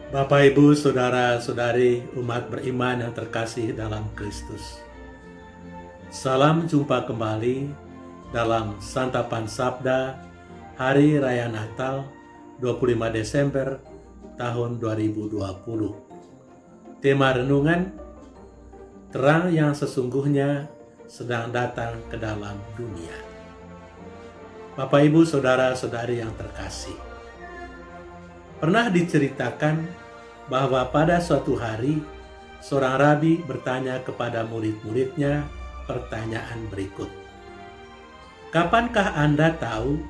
Bapak, Ibu, Saudara-saudari umat beriman yang terkasih dalam Kristus. Salam jumpa kembali dalam Santapan Sabda Hari Raya Natal 25 Desember tahun 2020. Tema renungan, terang yang sesungguhnya sedang datang ke dalam dunia. Bapak, Ibu, Saudara-saudari yang terkasih, pernah diceritakan bahwa pada suatu hari seorang rabi bertanya kepada murid-muridnya pertanyaan berikut. Kapankah Anda tahu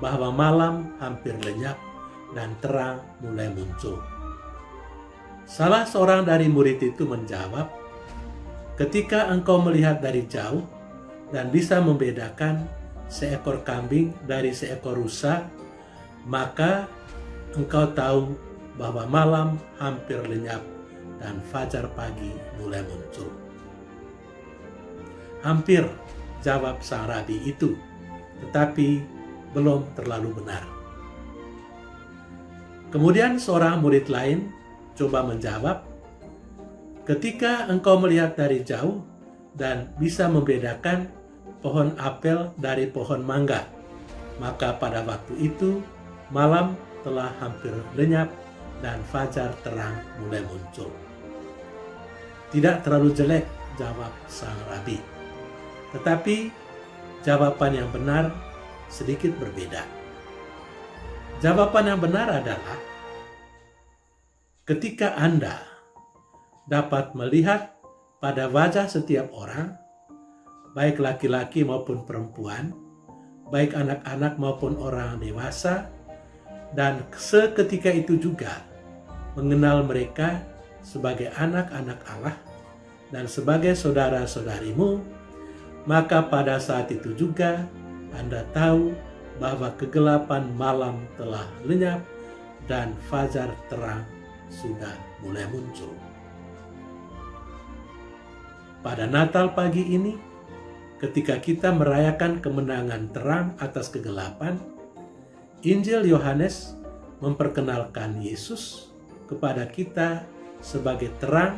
bahwa malam hampir lenyap dan terang mulai muncul? Salah seorang dari murid itu menjawab, ketika engkau melihat dari jauh dan bisa membedakan seekor kambing dari seekor rusa, maka engkau tahu bahwa malam hampir lenyap dan fajar pagi mulai muncul. Hampir, jawab sang rabi itu, tetapi belum terlalu benar. Kemudian seorang murid lain coba menjawab, ketika engkau melihat dari jauh dan bisa membedakan pohon apel dari pohon mangga, maka pada waktu itu malam telah hampir lenyap dan fajar terang mulai muncul. Tidak terlalu jelek, jawab sang rabi. Tetapi jawaban yang benar sedikit berbeda. Jawaban yang benar adalah, ketika Anda dapat melihat pada wajah setiap orang, baik laki-laki maupun perempuan, baik anak-anak maupun orang dewasa, dan seketika itu juga mengenal mereka sebagai anak-anak Allah dan sebagai saudara-saudarimu, maka pada saat itu juga Anda tahu bahwa kegelapan malam telah lenyap dan fajar terang sudah mulai muncul. Pada Natal pagi ini, ketika kita merayakan kemenangan terang atas kegelapan, Injil Yohanes memperkenalkan Yesus kepada kita sebagai terang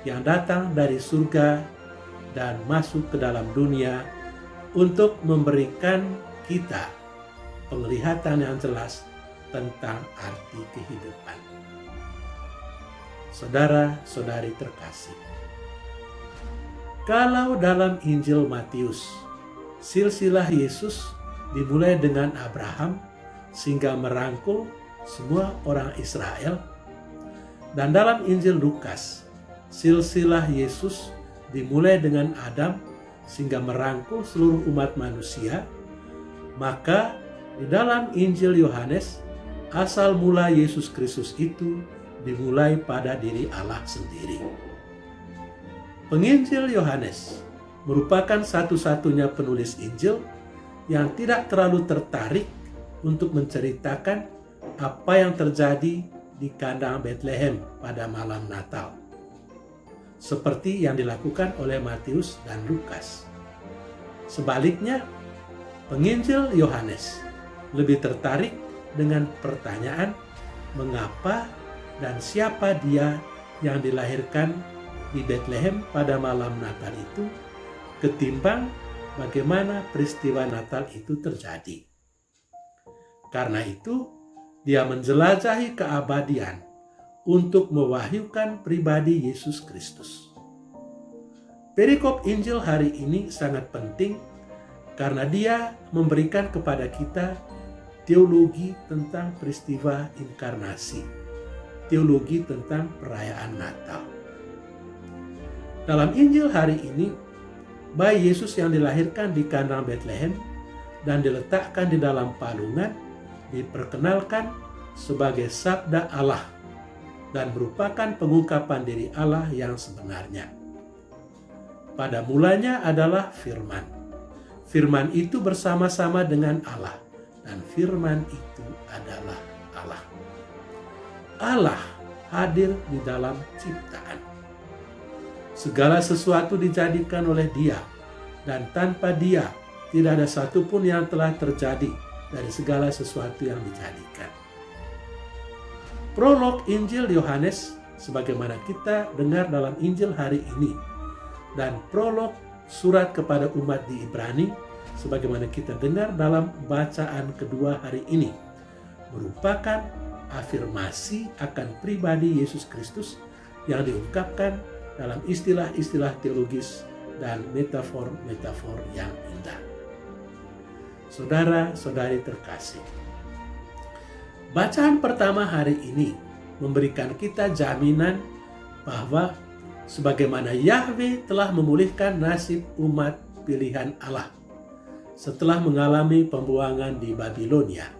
yang datang dari surga dan masuk ke dalam dunia untuk memberikan kita penglihatan yang jelas tentang arti kehidupan. Saudara-saudari terkasih, kalau dalam Injil Matius, silsilah Yesus dimulai dengan Abraham sehingga merangkul semua orang Israel, dan dalam Injil Lukas, silsilah Yesus dimulai dengan Adam sehingga merangkul seluruh umat manusia, maka di dalam Injil Yohanes, asal mula Yesus Kristus itu dimulai pada diri Allah sendiri. Penginjil Yohanes merupakan satu-satunya penulis Injil yang tidak terlalu tertarik untuk menceritakan apa yang terjadi di kandang Bethlehem pada malam Natal, seperti yang dilakukan oleh Matius dan Lukas. Sebaliknya, penginjil Yohanes lebih tertarik dengan pertanyaan mengapa dan siapa dia yang dilahirkan di Bethlehem pada malam Natal itu, ketimbang bagaimana peristiwa Natal itu terjadi. Karena itu, dia menjelajahi keabadian untuk mewahyukan pribadi Yesus Kristus. Perikop Injil hari ini sangat penting karena dia memberikan kepada kita teologi tentang peristiwa inkarnasi, teologi tentang perayaan Natal. Dalam Injil hari ini, bayi Yesus yang dilahirkan di kandang Bethlehem dan diletakkan di dalam palungan diperkenalkan sebagai sabda Allah dan merupakan pengungkapan diri Allah yang sebenarnya. Pada mulanya adalah firman. Firman itu bersama-sama dengan Allah dan firman itu adalah Allah. Allah hadir di dalam ciptaan. Segala sesuatu dijadikan oleh Dia, dan tanpa Dia tidak ada satupun yang telah terjadi dari segala sesuatu yang dijadikan. Prolog Injil Yohanes sebagaimana kita dengar dalam Injil hari ini, dan prolog surat kepada umat di Ibrani sebagaimana kita dengar dalam bacaan kedua hari ini, merupakan afirmasi akan pribadi Yesus Kristus yang diungkapkan dalam istilah-istilah teologis dan metafor-metafor yang indah. Saudara-saudari terkasih, bacaan pertama hari ini memberikan kita jaminan bahwa sebagaimana Yahweh telah memulihkan nasib umat pilihan Allah setelah mengalami pembuangan di Babilonia,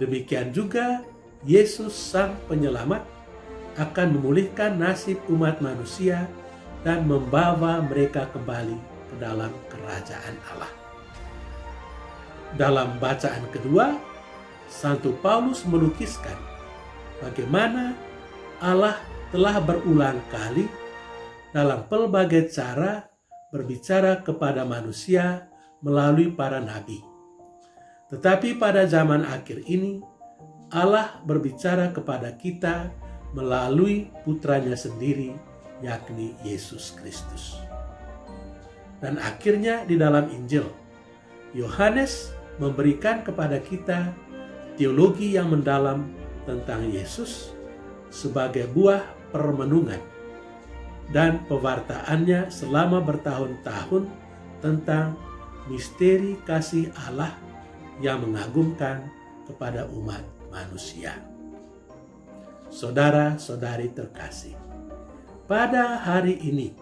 demikian juga Yesus Sang Penyelamat akan memulihkan nasib umat manusia dan membawa mereka kembali ke dalam kerajaan Allah. Dalam bacaan kedua, Santo Paulus melukiskan bagaimana Allah telah berulang kali dalam pelbagai cara berbicara kepada manusia melalui para nabi. Tetapi pada zaman akhir ini, Allah berbicara kepada kita melalui putranya sendiri, yakni Yesus Kristus. Dan akhirnya di dalam Injil, Yohanes memberikan kepada kita teologi yang mendalam tentang Yesus sebagai buah permenungan dan pewartaannya selama bertahun-tahun tentang misteri kasih Allah yang mengagumkan kepada umat manusia. Saudara-saudari terkasih, pada hari ini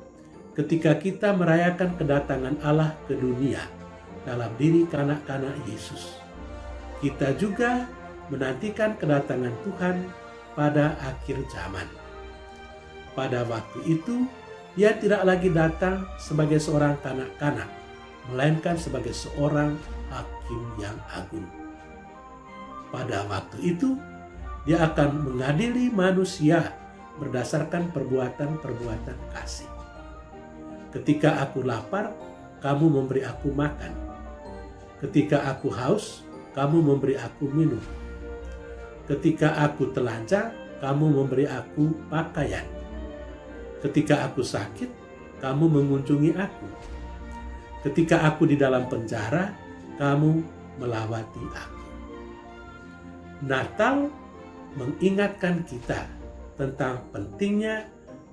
ketika kita merayakan kedatangan Allah ke dunia dalam diri kanak-kanak Yesus, kita juga menantikan kedatangan Tuhan pada akhir zaman. Pada waktu itu, Dia tidak lagi datang sebagai seorang kanak-kanak, melainkan sebagai seorang hakim yang agung. Pada waktu itu, Dia akan mengadili manusia berdasarkan perbuatan-perbuatan kasih. Ketika aku lapar, kamu memberi aku makan. Ketika aku haus, kamu memberi aku minum. Ketika aku telanjang, kamu memberi aku pakaian. Ketika aku sakit, kamu mengunjungi aku. Ketika aku di dalam penjara, kamu melawati aku. Natal mengingatkan kita tentang pentingnya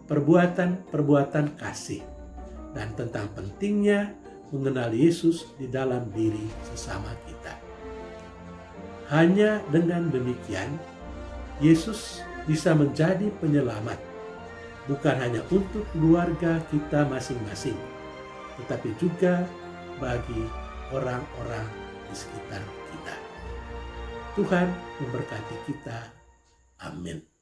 perbuatan-perbuatan kasih dan tentang pentingnya mengenal Yesus di dalam diri sesama kita. Hanya dengan demikian, Yesus bisa menjadi penyelamat, bukan hanya untuk keluarga kita masing-masing, tetapi juga bagi orang-orang di sekitar kita. Tuhan memberkati kita. Amin.